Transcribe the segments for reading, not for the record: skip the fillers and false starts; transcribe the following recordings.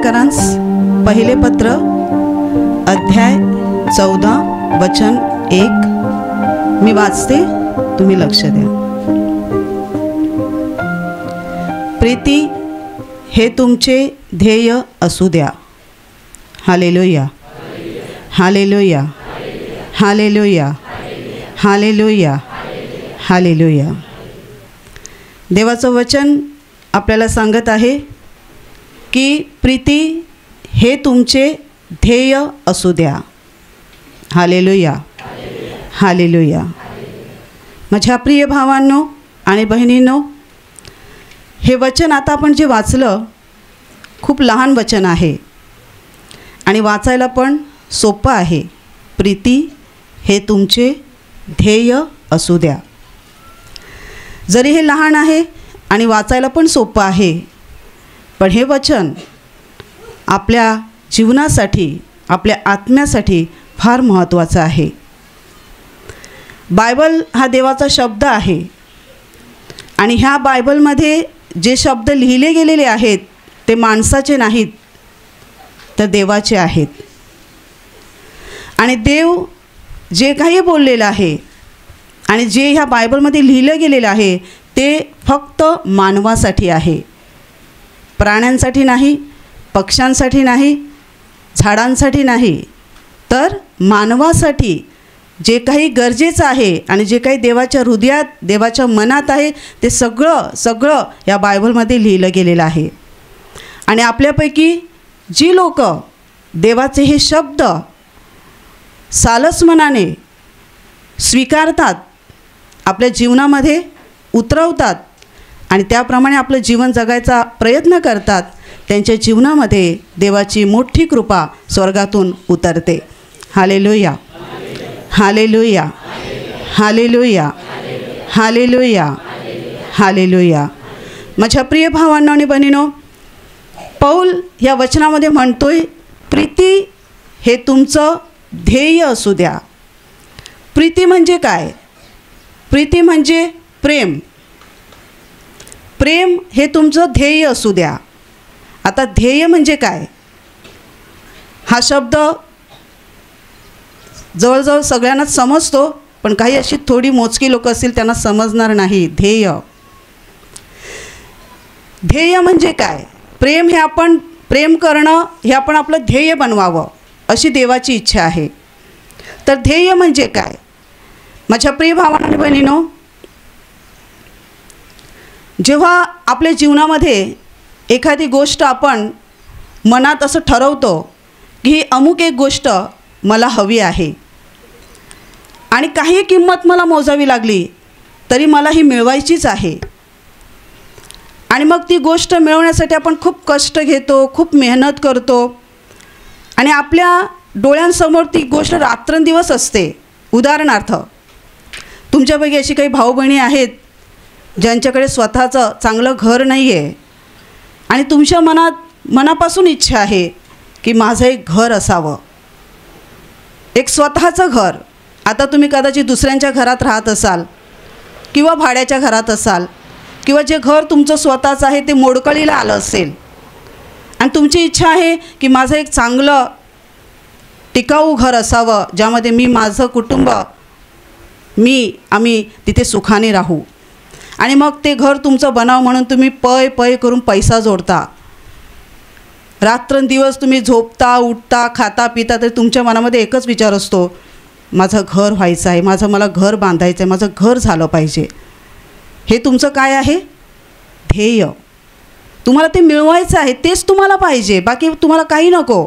तेसलोनिकेकरांस पहिले पत्र अध्याय 14 वचन 1 मी वाचते, तुम्ही लक्ष द्या. प्रीती हे तुमचे ध्येय असू द्या. Hallelujah, hallelujah, hallelujah, hallelujah, hallelujah. देवाचं वचन आपल्याला सांगत आहे की प्रीती हे तुमचे ध्येय असू द्या. Hallelujah, hallelujah. माझ्या प्रिय भावांनो आणि बहिणींनो, हे वचन आता आपण जे वाचलं खूप लहान वचन आहे आणि वाचायला पण सोपं आहे. प्रीती हे तुमचे ध्येय असू द्या. जरी हे लहान आहे आणि वाचायला पण सोपं आहे, पण हे वचन आपल्या जीवनासाठी, आपल्या आत्म्यासाठी फार महत्त्वाचं आहे. बायबल हा देवाचा शब्द आहे आणि ह्या बायबलमध्ये जे शब्द लिहिले गेलेले आहेत ते माणसाचे नाहीत, तर देवाचे आहेत. आणि देव जे काही बोललेलं आहे आणि जे ह्या बायबलमध्ये लिहिलं गेलेलं आहे ते फक्त मानवासाठी आहे. प्राण्यांसाठी नाही, पक्ष्यांसाठी नाही, झाडांसाठी नाही, तर मानवासाठी जे काही गरजेचं आहे आणि जे काही देवाच्या हृदयात, देवाच्या मनात आहे ते सगळं या बायबलमध्ये लिहिलं गेलेलं आहे. आणि आपल्यापैकी जी लोक देवाचे हे शब्द सालस मनाने स्वीकारतात, आपल्या जीवनामध्ये उतरवतात आणि त्याप्रमाणे आपलं जीवन जगायचा प्रयत्न करतात, त्यांच्या जीवनामध्ये देवाची मोठी कृपा स्वर्गातून उतरते. Hallelujah, hallelujah, hallelujah, hallelujah, hallelujah. माझ्या प्रिय भावांनो आणि बहिणींनो, पौल या वचनामध्ये म्हणतोय प्रीती हे तुमचं ध्येय असू द्या. प्रीती म्हणजे काय? प्रीती म्हणजे प्रेम. प्रेम हे तुमचं ध्येय असू द्या. आता ध्येय म्हणजे काय? हा शब्द जवळजवळ सगळ्यांनाच समजतो, पण काही अशी थोडी मोजकी लोक असतील त्यांना समजणार नाही. ध्येय म्हणजे काय? प्रेम हे आपण प्रेम करणं हे आपण आपलं ध्येय बनवावं अशी देवाची इच्छा आहे. तर ध्येय म्हणजे काय? माझ्या प्रिय भावांनो आणि बहिणींनो, जेव्हा आपल्या जीवनामध्ये एखादी गोष्ट आपण मनात असं ठरवतो की ही अमुक एक गोष्ट मला हवी आहे आणि काही किंमत मला मोजावी लागली तरी मला ही मिळवायचीच आहे, आणि मग ती गोष्ट मिळवण्यासाठी आपण खूप कष्ट घेतो, खूप मेहनत करतो आणि आपल्या डोळ्यांसमोर ती गोष्ट रात्रंदिवस असते. उदाहरणार्थ, तुमच्यापैकी अशी काही भाऊ बहिणी आहेत ज्यांच्याकडे स्वतःचं चांगलं घर नाही आहे आणि तुमच्या मनापासून इच्छा आहे की माझं एक घर असावं, एक स्वतःचं घर. आता तुम्ही कदाचित दुसऱ्यांच्या घरात राहत असाल किंवा भाड्याच्या घरात असाल किंवा जे घर तुमचं स्वतःचं आहे ते मोडकळीला आलं असेल आणि तुमची इच्छा आहे की माझं एक चांगलं टिकाऊ घर असावं ज्यामध्ये मी, माझं कुटुंब, आम्ही तिथे सुखाने राहू. आणि मग ते घर तुमचं बनाव म्हणून तुम्ही पय करून पैसा जोडता. रात्रंदिवस तुम्ही झोपता, उठता, खाता, पिता, तरी तुमच्या मनामध्ये एकच विचार असतो, माझं घर व्हायचं आहे, मला घर बांधायचं आहे, माझं घर झालं पाहिजे. हे तुमचं काय आहे? ध्येय. तुम्हाला ते मिळवायचं आहे, तेच तुम्हाला पाहिजे, बाकी तुम्हाला काही नको.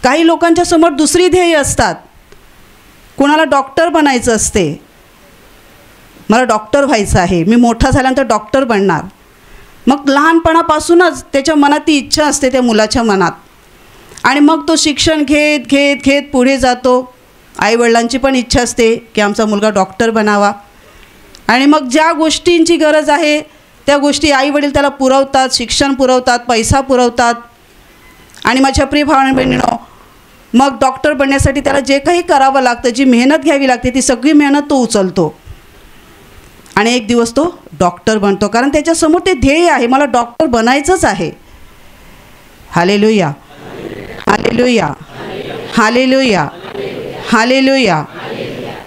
काही लोकांच्या समोर दुसरी ध्येय असतात. कोणाला डॉक्टर बनायचं असते, मला डॉक्टर व्हायचं आहे, मी मोठा झाल्यानंतर डॉक्टर बनणार. मग लहानपणापासूनच त्याच्या मनात ती इच्छा असते त्या मुलाच्या मनात, आणि मग तो शिक्षण घेत पुढे जातो. आईवडिलांची पण इच्छा असते की आमचा मुलगा डॉक्टर बनावा, आणि मग ज्या गोष्टींची गरज आहे त्या गोष्टी आईवडील त्याला पुरवतात, शिक्षण पुरवतात, पैसा पुरवतात. आणि माझ्या प्रिय भावांनो बहिणींनो, मग डॉक्टर बनण्यासाठी त्याला जे काही करावं लागतं, जी मेहनत घ्यावी लागते, ती सगळी मेहनत तो उचलतो आणि एक दिवस तो डॉक्टर बनतो, कारण त्याच्यासमोर ते ध्येय आहे, मला डॉक्टर बनायचंच आहे. Hallelujah, hallelujah, hallelujah, hallelujah.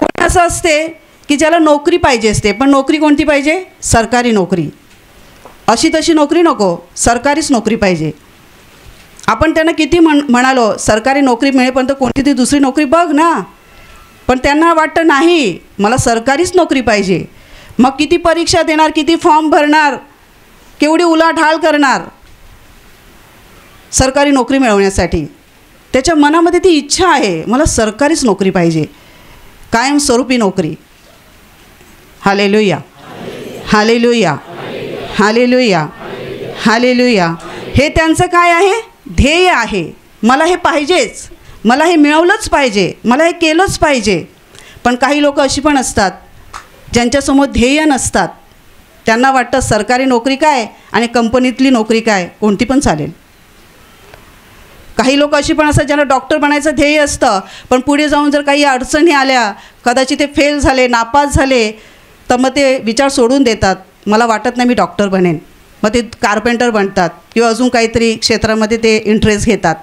कोणी असं असते की ज्याला नोकरी पाहिजे असते, पण नोकरी कोणती पाहिजे? सरकारी नोकरी. अशी तशी नोकरी नको, सरकारीच नोकरी पाहिजे. आपण त्यांना किती म्हणालो सरकारी नोकरी मिळेपर्यंत कोणती ती दुसरी नोकरी बघ ना, पण त्यांना वाटतं नाही मला सरकारीच नोकरी पाहिजे. मग किती परीक्षा देणार, किती फॉर्म भरणार, केवढी उलाढाल करणार सरकारी नोकरी मिळवण्यासाठी. त्याच्या मनामध्ये ती इच्छा आहे मला सरकारीच नोकरी पाहिजे, कायमस्वरूपी नोकरी. Hallelujah, hallelujah, hallelujah, hallelujah. हे त्यांचं काय आहे? ध्येय आहे. मला हे पाहिजेच, मला हे मिळवलंच पाहिजे, मला हे केलंच पाहिजे. पण काही लोक अशी पण असतात ज्यांच्यासमोर ध्येय नसतात. त्यांना वाटतं सरकारी नोकरी काय आणि कंपनीतली नोकरी काय, कोणती पण चालेल. काही लोक अशी पण असतात ज्यांना डॉक्टर बनायचं ध्येय असतं, पण पुढे जाऊन जर काही अडचणी आल्या, कदाचित ते फेल झाले, नापास झाले, तर मग ते विचार सोडून देतात. मला वाटत नाही मी डॉक्टर बनेन. मग ते कार्पेंटर बनतात किंवा अजून काहीतरी क्षेत्रामध्ये ते इंटरेस्ट घेतात.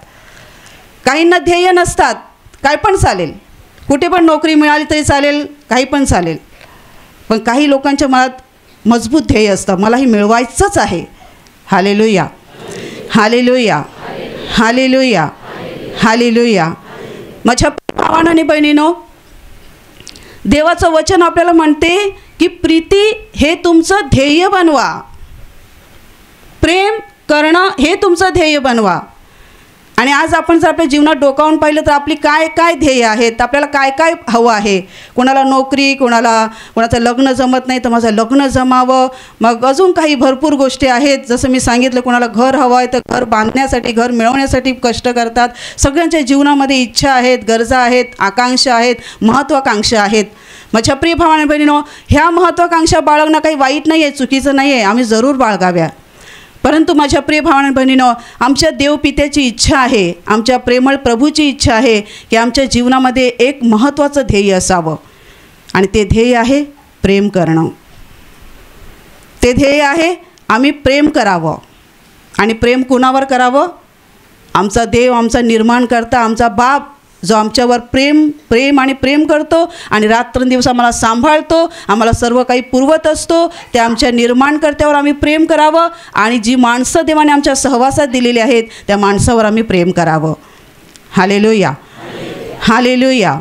काहींना ध्येय नसतात, काय पण चालेल, कुठे पण नोकरी मिळाली तरी चालेल, काही पण चालेल. पण काही लोकांच्या मनात मजबूत ध्येय असतं, मला हे मिळवायचंच आहे. Hallelujah, hallelujah, hallelujah, hallelujah. माझ्या भावांनो आणि बहिणींनो, देवाचं वचन आपल्याला म्हणते की प्रीती हे तुमचं ध्येय बनवा, प्रेम करणं हे तुमचं ध्येय बनवा. आणि आज आपण जर आपल्या जीवनात डोकावून पाहिलं तर आपली काय काय ध्येय आहेत, आपल्याला काय काय हवं आहे. कोणाला नोकरी, कोणाचं लग्न जमत नाही तर माझं लग्न जमावं, मग अजून काही भरपूर गोष्टी आहेत. जसं मी सांगितलं, कोणाला घर हवं आहे तर घर बांधण्यासाठी, घर मिळवण्यासाठी कष्ट करतात. सगळ्यांच्या जीवनामध्ये इच्छा आहेत, गरजा आहेत, आकांक्षा आहेत, महत्त्वाकांक्षा आहेत. माझ्या प्रिय भावांनो बहिणींनो, ह्या महत्त्वाकांक्षा बाळगणं काही वाईट नाही आहे, चुकीचं नाही आहे, आम्ही जरूर बाळगाव्या. परंतु माझ्या प्रिय भावांनो बहिणींनो, आमच्या देवपित्याची इच्छा आहे, आमच्या प्रेमळ प्रभूची इच्छा आहे की आमच्या जीवनामध्ये एक महत्त्वाचं ध्येय असावं. आणि ते ध्येय आहे प्रेम करणं. ते ध्येय आहे आम्ही प्रेम करावं. आणि प्रेम कुणावर करावं? आमचा देव, आमचा निर्माणकर्ता, आमचा बाप, जो आमच्यावर प्रेम आणि प्रेम करतो आणि रात्रंदिवस आम्हाला सांभाळतो, आम्हाला सर्व काही पुरवत असतो, त्या आमच्या निर्माणकर्त्यावर आम्ही प्रेम करावं. आणि जी माणसं देवाने आमच्या सहवासात दिलेली आहेत त्या माणसावर आम्ही प्रेम करावं. Hallelujah, hallelujah,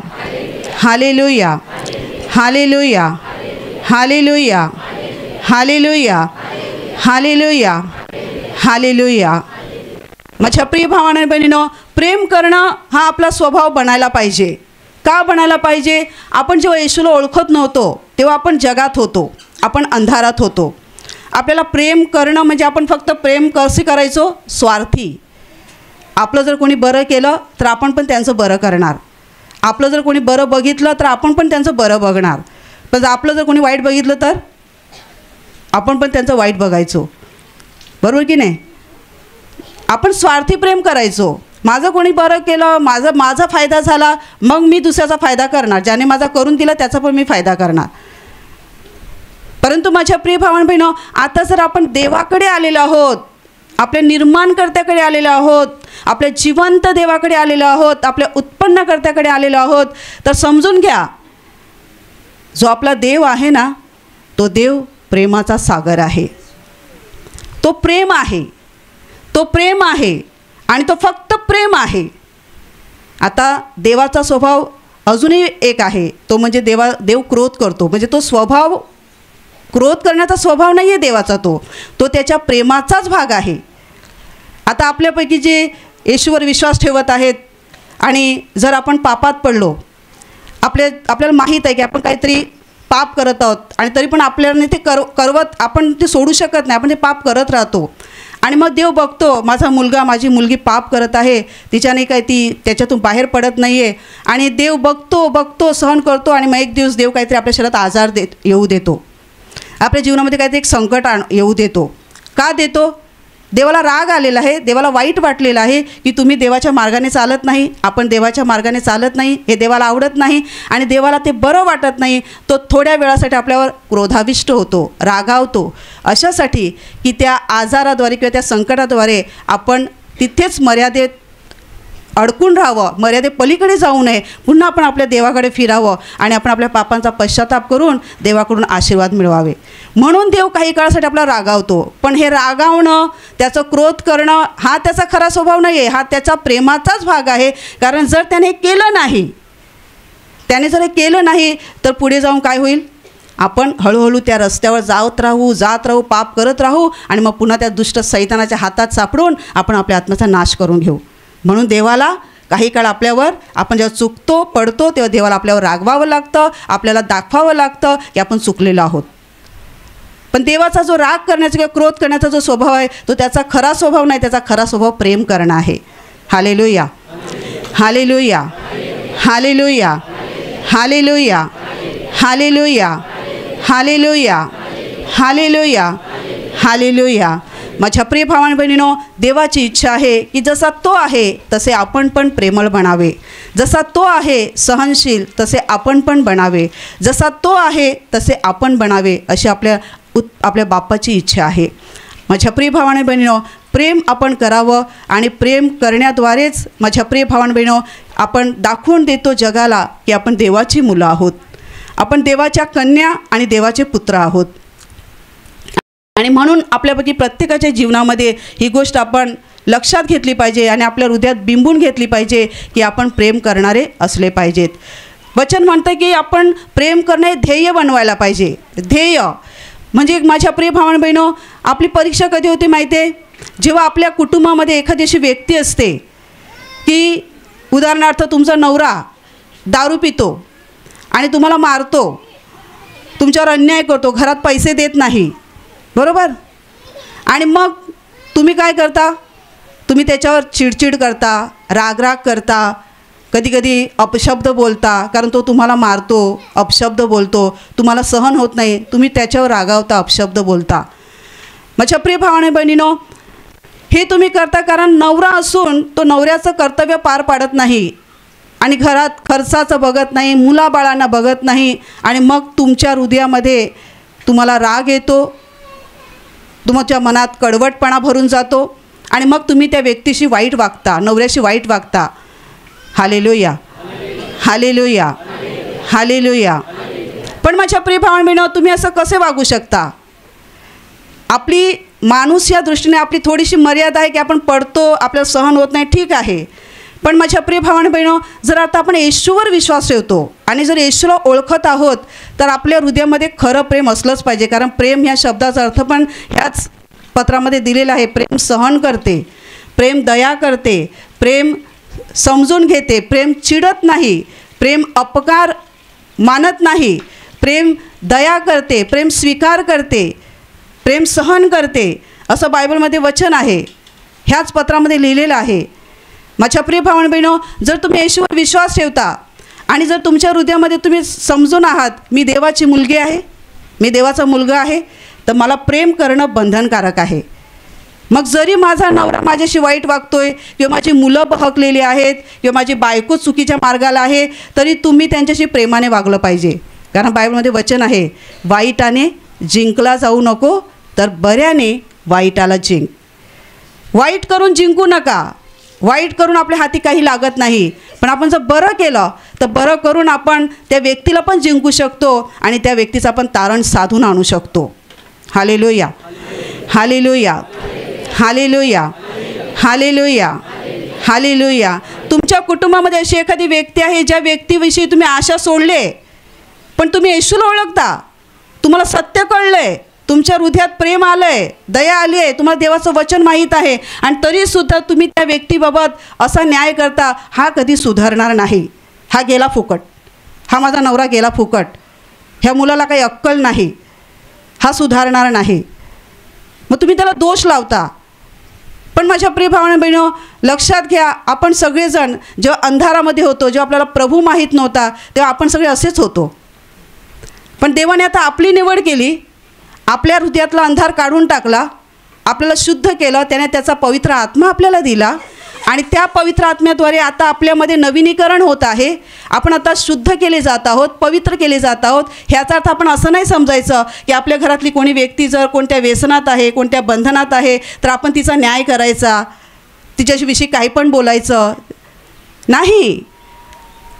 hallelujah, hallelujah, hallelujah, hallelujah, hallelujah, hallelujah. माझ्या प्रिय भावांनो बहिणींनो, प्रेम करणं हा आपला स्वभाव बनायला पाहिजे. का बनायला पाहिजे? आपण जेव्हा येशूला ओळखत नव्हतो तेव्हा आपण जगात होतो, आपण अंधारात होतो. आपल्याला प्रेम करणं म्हणजे आपण फक्त प्रेम कसे करायचो? स्वार्थी. आपलं जर कोणी बरं केलं तर आपण पण त्यांचं बरं करणार, आपलं जर कोणी बरं बघितलं तर आपण पण त्यांचं बरं बघणार. पण आपलं जर कोणी वाईट बघितलं तर आपण पण त्यांचं वाईट बघायचो. बरोबर की नाही? आपण स्वार्थी प्रेम करायचो. माझं कोणी बरं केलं, माझा फायदा झाला, मग मी दुसऱ्याचा फायदा करणार, ज्याने माझा करून दिला त्याचा पण मी फायदा करणार. परंतु माझ्या प्रिय भावांनो बहिणींनो, आता जर आपण देवाकडे आलेलो आहोत, आपल्या निर्माणकर्त्याकडे आलेलो आहोत, आपल्या जिवंत देवाकडे आलेलो आहोत, आपल्या उत्पन्नकर्त्याकडे आलेलो आहोत, तर समजून घ्या, जो आपला देव आहे ना, तो देव प्रेमाचा सागर आहे. तो प्रेम आहे, तो प्रेम आहे आणि तो फक्त प्रेम आहे. आता देवाचा स्वभाव अजूनही एक आहे, तो म्हणजे देव क्रोध करतो. म्हणजे तो स्वभाव, क्रोध करण्याचा स्वभाव नाही आहे देवाचा, तो त्याच्या प्रेमाचाच भाग आहे. आता आपल्यापैकी जे येशूवर विश्वास ठेवत आहेत आणि जर आपण पापात पडलो, आपल्याला माहीत आहे की आपण काहीतरी पाप करत आहोत आणि तरी पण आपल्याला ते करवत आपण ते सोडू शकत नाही, आपण ते पाप करत राहतो. आणि मग देव बघतो, माझा मुलगा, माझी मुलगी पाप करत आहे, तिच्याने काय ती त्याच्यातून बाहेर पडत नाही आहे. आणि देव बघतो, सहन करतो. आणि मग एक दिवस देव काहीतरी आपल्या शरीरात आजार येऊ देतो, आपल्या जीवनामध्ये काहीतरी एक संकट येऊ देतो. का देतो? देवाला राग आलेला आहे, देवाला वाईट वाटलेलं आहे की तुम्ही देवाच्या मार्गाने चालत नाही, आपण देवाच्या मार्गाने चालत नाही, हे देवाला आवडत नाही आणि देवाला ते बरं वाटत नाही. तो थोड्या वेळासाठी आपल्यावर क्रोधाविष्ट होतो, रागावतो, अशासाठी की त्या आजाराद्वारे किंवा त्या संकटाद्वारे आपण तिथेच मर्यादेत अडकून राहावं, मर्यादेपलीकडे जाऊ नये. पुन्हा आपण आपल्या देवाकडे फिरावं आणि आपण आपल्या पापांचा पश्चाताप करून देवाकडून आशीर्वाद मिळवावे. म्हणून देव काही काळासाठी आपल्याला रागावतो. पण हे रागावणं, त्याचं क्रोध करणं हा त्याचा खरा स्वभाव नाही आहे, हा त्याचा प्रेमाचाच भाग आहे. कारण जर त्याने केलं नाही तर पुढे जाऊन काय होईल? आपण हळूहळू त्या रस्त्यावर जात राहू, पाप करत राहू आणि मग पुन्हा त्या दुष्ट सैतानाच्या हातात सापडून आपण आपल्या आत्म्याचा नाश करून घेऊ. म्हणून देवाला काही काळ आपल्यावर, आपण जेव्हा चुकतो पडतो तेव्हा देवाला आपल्यावर रागवावं लागतं, आपल्याला दाखवावं लागतं की आपण चुकलेलो आहोत. पण देवाचा जो राग करण्याचा किंवा क्रोध करण्याचा जो स्वभाव आहे तो त्याचा खरा स्वभाव नाही, त्याचा खरा स्वभाव प्रेम करणं आहे. Hallelujah, hallelujah, hallelujah, hallelujah, hallelujah, hallelujah, hallelujah, hallelujah. माझ्या प्रिय भावांनो बहिणींनो, देवाची इच्छा आहे की जसा तो आहे तसे आपण पण प्रेमळ बनावे, जसा तो आहे सहनशील तसे आपण पण बनावे, जसा तो आहे तसे आपण बनावे, अशी आपल्या बापाची इच्छा आहे. माझ्या प्रिय भावांनो बहिणींनो, प्रेम आपण करावं आणि प्रेम करण्याद्वारेच माझ्या प्रिय भावांनो बहिणींनो आपण दाखवून देतो जगाला की आपण देवाची मुलं आहोत, आपण देवाच्या कन्या आणि देवाचे पुत्र आहोत. आणि म्हणून आपल्यापैकी प्रत्येकाच्या जीवनामध्ये ही गोष्ट आपण लक्षात घेतली पाहिजे आणि आपल्या हृदयात बिंबून घेतली पाहिजे की आपण प्रेम करणारे असले पाहिजेत. वचन म्हणतं की आपण प्रेम करणे ध्येय बनवायला पाहिजे. ध्येय म्हणजे माझ्या प्रिय भावांनो बहिणो, आपली परीक्षा कधी होते माहिती आहे? जेव्हा आपल्या कुटुंबामध्ये एखादी अशी व्यक्ती असते की उदाहरणार्थ तुमचा नवरा दारू पितो आणि तुम्हाला मारतो, तुमच्यावर अन्याय करतो, घरात पैसे देत नाही, बरोबर? आणि मग तुम्ही काय करता? तुम्ही त्याच्यावर चिडचिड करता, रागराग करता, कधीकधी अपशब्द बोलता, कारण तो तुम्हाला मारतो, अपशब्द बोलतो, तुम्हाला सहन होत नाही, तुम्ही त्याच्यावर रागावता, अपशब्द बोलता. माझ्या प्रिय भावाने बहिणीनो, हे तुम्ही करता कारण नवरा असून तो नवऱ्याचं कर्तव्य पार पाडत नाही आणि घरात खर्चाचं बघत नाही, मुलाबाळांना बघत नाही आणि मग तुमच्या हृदयामध्ये तुम्हाला राग येतो, तुमच्या मनात कडवटपणा भरून जातो आणि मग तुम्ही त्या व्यक्तीशी वाईट वागता, नवऱ्याशी वाईट वागता. Hallelujah, hallelujah, hallelujah. पण माझ्या प्रिय भावांनो, तुम्ही असं कसे वागू शकता? आपली माणूस या दृष्टीने आपली थोडीशी मर्यादा आहे की आपण पडतो, आपल्याला सहन होत नाही, ठीक आहे. पण माझ्या प्रिय भावांनो बहिणो, जर आता आपण येशूवर विश्वास ठेवतो आणि जर येशूला ओळखत आहोत तर आपल्या हृदयामध्ये खरं प्रेम असलंच पाहिजे. कारण प्रेम ह्या शब्दाचा अर्थ पण ह्याच पत्रामध्ये दिलेला आहे. प्रेम सहन करते, प्रेम दया करते, प्रेम समजून घेते, प्रेम चिडत नाही, प्रेम अपकार मानत नाही, प्रेम दया करते, प्रेम स्वीकार करते, प्रेम सहन करते, असं बायबलमध्ये वचन आहे, ह्याच पत्रामध्ये लिहिलेलं आहे. माझ्या प्रिय भावांनो बहिणो, जर तुम्ही येशूवर विश्वास ठेवता आणि जर तुमच्या हृदयामध्ये तुम्ही समजून आहात मी देवाची मुलगी आहे, मी देवाचा मुलगा आहे, तर मला प्रेम करणं बंधनकारक आहे. मग जरी माझा नवरा माझ्याशी वाईट वागतोय किंवा माझी मुलं बहकलेली आहेत किंवा माझी बायको चुकीच्या मार्गाला आहे, तरी तुम्ही त्यांच्याशी प्रेमाने वागलं पाहिजे. कारण बायबलमध्ये वचन आहे, वाईटाने जिंकला जाऊ नको तर बऱ्याने वाईटाला जिंक. वाईट करून जिंकू नका, वाईट करून आपल्या हाती काही लागत नाही. पण आपण जर बरं केलं तर बरं करून आपण त्या व्यक्तीला पण जिंकू शकतो आणि त्या व्यक्तीचं आपण तारण साधून आणू शकतो. Hallelujah, hallelujah, hallelujah, hallelujah, hallelujah. तुमच्या कुटुंबामध्ये अशी एखादी व्यक्ती आहे ज्या व्यक्तीविषयी तुम्ही आशा सोडले, पण तुम्ही येशूला ओळखता, तुम्हाला सत्य कळलंय, तुमच्या हृदयात प्रेम आलं आहे, दया आली आहे, तुम्हाला देवाचं वचन माहीत आहे आणि तरीसुद्धा तुम्ही त्या व्यक्तीबाबत असा न्याय करता, हा कधी सुधारणार नाही, हा गेला फुकट, हा माझा नवरा गेला फुकट, ह्या मुलाला काही अक्कल नाही, हा सुधारणार नाही, मग तुम्ही त्याला दोष लावता. पण माझ्या प्रिय भावांनो बहिणो, लक्षात घ्या, आपण सगळेजण जेव्हा अंधारामध्ये होतो, जेव्हा आपल्याला प्रभू माहीत नव्हता, तेव्हा आपण सगळे असेच होतो. पण देवाने आता आपली निवड केली, आपल्या हृदयातला अंधार काढून टाकला, आपल्याला शुद्ध केलं, त्याने त्याचा पवित्र आत्मा आपल्याला दिला आणि त्या पवित्र आत्म्याद्वारे आता आपल्यामध्ये नवीनीकरण होत आहे. आपण आता शुद्ध केले जात आहोत, पवित्र केले जात आहोत. ह्याचा अर्थ आपण असं नाही समजायचं की आपल्या घरातली कोणी व्यक्ती जर कोणत्या व्यसनात आहे, कोणत्या बंधनात आहे, तर आपण तिचा न्याय करायचा, तिच्याविषयी काही पण बोलायचं नाही.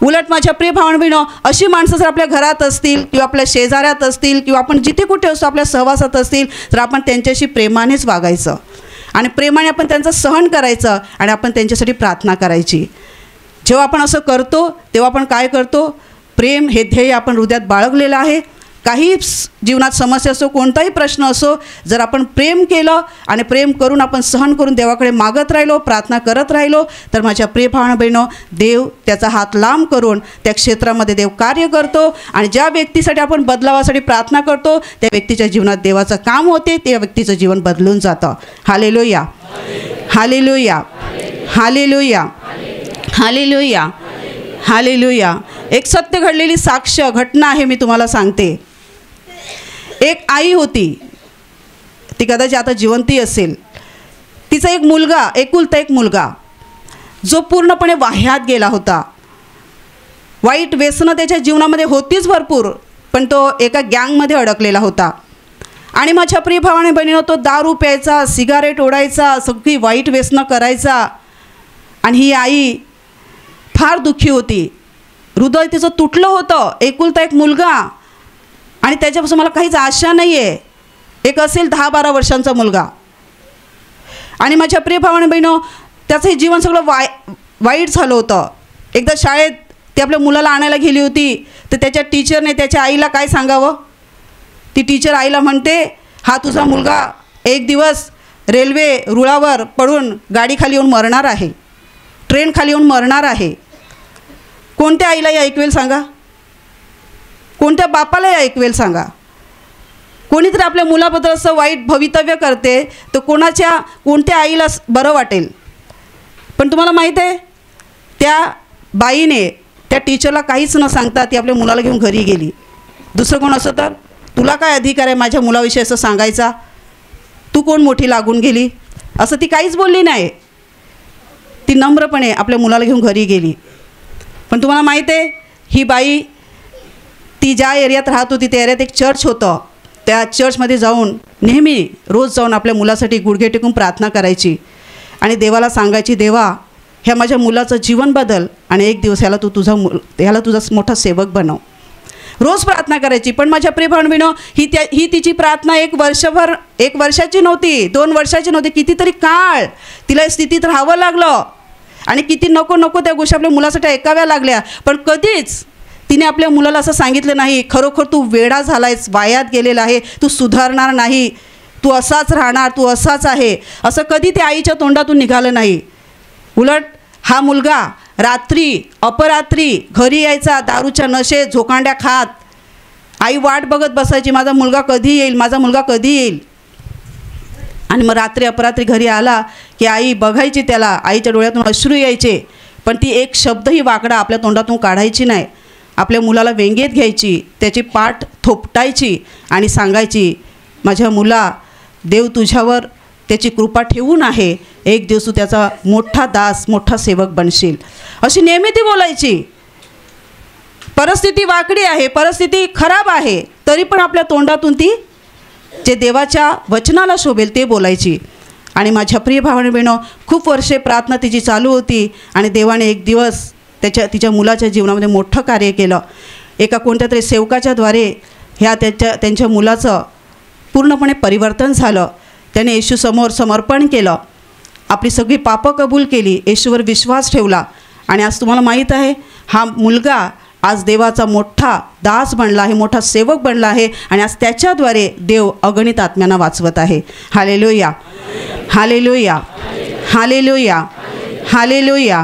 उलट माझ्या प्रिय भावंडांनो, अशी माणसं जर आपल्या घरात असतील किंवा आपल्या शेजाऱ्यात असतील किंवा आपण जिथे कुठे असतो आपल्या सहवासात असतील, तर आपण त्यांच्याशी प्रेमानेच वागायचं आणि प्रेमाने आपण त्यांचं सहन करायचं आणि आपण त्यांच्यासाठी प्रार्थना करायची. जेव्हा आपण असं करतो तेव्हा आपण काय करतो, प्रेम हे ध्येय आपण हृदयात बाळगलेलं आहे. काही जीवनात समस्या असो, कोणताही प्रश्न असो, जर आपण प्रेम केलं आणि प्रेम करून आपण सहन करून देवाकडे मागत राहिलो, प्रार्थना करत राहिलो, तर माझ्या प्रिय भावना बहिणो, देव त्याचा हात लांब करून त्या क्षेत्रामध्ये देव कार्य करतो आणि ज्या व्यक्तीसाठी आपण बदलावासाठी प्रार्थना करतो त्या व्यक्तीच्या जीवनात देवाचं काम होते, त्या व्यक्तीचं जीवन बदलून जातं. Hallelujah, hallelujah, hallelujah, hallelujah, hallelujah. एक सत्य घडलेली साक्ष घटना आहे, मी तुम्हाला सांगते. एक आई होती, ती कदाचित आता जिवंती असेल. तिचा एक मुलगा, एकुलता एक मुलगा, जो पूर्णपणे वाह्यात गेला होता. वाईट व्यसनं त्याच्या जीवनामध्ये होतीच भरपूर, पण तो एका गँगमध्ये अडकलेला होता. आणि माझ्या प्रिय भावाने बहिणीनं तो दारू प्यायचा, सिगारेट ओढायचा, सगळी वाईट व्यसनं करायचा. आणि ही आई फार दुःखी होती, हृदय तिचं तुटलं होतं. एकुलता एक मुलगा आणि त्याच्यापासून मला काहीच आशा नाही आहे. एक असेल 10-12 वर्षांचा मुलगा. आणि माझ्या प्रिय भावाने बहिणो, त्याचं हे जीवन सगळं वाईट झालं होतं. एकदा शाळेत ती आपल्या मुलाला आणायला गेली होती, तर त्याच्या टीचरने त्याच्या आईला काय सांगावं. ती टीचर आईला म्हणते, हा तुझा मुलगा एक दिवस रेल्वे रुळावर पडून गाडीखाली येऊन मरणार आहे, ट्रेन खाली येऊन मरणार आहे. कोणत्या आईला हे ऐकवेल सांगा, कोणत्या बापाला हे ऐकवेल सांगा. कोणीतरी आपल्या मुलाबद्दल असं वाईट भवितव्य करते तर कोणत्या आईला बरं वाटेल. पण तुम्हाला माहीत आहे, त्या बाईने त्या टीचरला काहीच न सांगता ती आपल्या मुलाला घेऊन घरी गेली. दुसरं कोण असं तर, तुला काय अधिकार आहे माझ्या मुलाविषयी असं सांगायचा, तू कोण मोठी लागून गेली, असं ती काहीच बोलली नाही. ती नम्रपणे आपल्या मुलाला घेऊन घरी गेली. पण तुम्हाला माहीत आहे, ही बाई ती ज्या एरियात राहत होती त्या एरियात एक चर्च होतं. त्या चर्चमध्ये जाऊन नेहमी रोज जाऊन आपल्या मुलासाठी गुडघे टेकून प्रार्थना करायची आणि देवाला सांगायची, देवा ह्या माझ्या मुलाचं जीवन बदल आणि एक दिवस ह्याला तुझा मोठा सेवक बनव. रोज प्रार्थना करायची. पण माझ्या प्रिय भावंडांनो, ही तिची प्रार्थना एक वर्षाची नव्हती, 2 वर्षाची नव्हती, कितीतरी काळ तिला स्थितीत राहावं लागलं आणि किती नको त्या गोष्टी आपल्या मुलासाठी ऐकाव्या लागल्या. पण कधीच तिने आपल्या मुलाला असं सांगितलं नाही, खरोखर तू वेडा झालायस, वायात गेलेला आहे, तू सुधारणार नाही, तू असाच राहणार, तू असाच आहे, असं कधी त्या आईच्या तोंडातून निघालं नाही. उलट हा मुलगा रात्री अपरात्री घरी यायचा, दारूच्या नशेत झोकांड्या खात. आई वाट बघत बसायची, माझा मुलगा कधी येईल, माझा मुलगा कधी येईल. आणि मग रात्री अपरात्री घरी आला की आई बघायची त्याला, आईच्या डोळ्यातून अश्रू यायचे, पण ती एक शब्दही वाकडा आपल्या तोंडातून काढायची नाही. आपल्या मुलाला व्यंगेत घ्यायची, त्याची पाठ थोपटायची आणि सांगायची, माझ्या मुला, देव तुझ्यावर त्याची कृपा ठेवून आहे, एक दिवस तू त्याचा मोठा दास, मोठा सेवक बनशील, अशी नेहमी ती बोलायची. परिस्थिती वाकडी आहे, परिस्थिती खराब आहे, तरी पण आपल्या तोंडातून ती जे देवाच्या वचनाला शोभेल ते बोलायची. आणि माझ्या प्रिय भावंडांनो, खूप वर्षे प्रार्थना तिची चालू होती आणि देवाने एक दिवस तिच्या मुलाच्या जीवनामध्ये मोठं कार्य केलं. एका कोणत्या तरी सेवकाच्या द्वारे त्यांच्या मुलाचं पूर्णपणे परिवर्तन झालं. त्याने येशूसमोर समर्पण केलं, आपली सगळी पापं कबूल केली, येशूवर विश्वास ठेवला आणि आज तुम्हाला माहीत आहे, हा मुलगा आज देवाचा मोठा दास बनला आहे, मोठा सेवक बनला आहे आणि आज त्याच्याद्वारे देव अगणित आत्म्यांना वाचवत आहे. Hallelujah, hallelujah, hallelujah, hallelujah,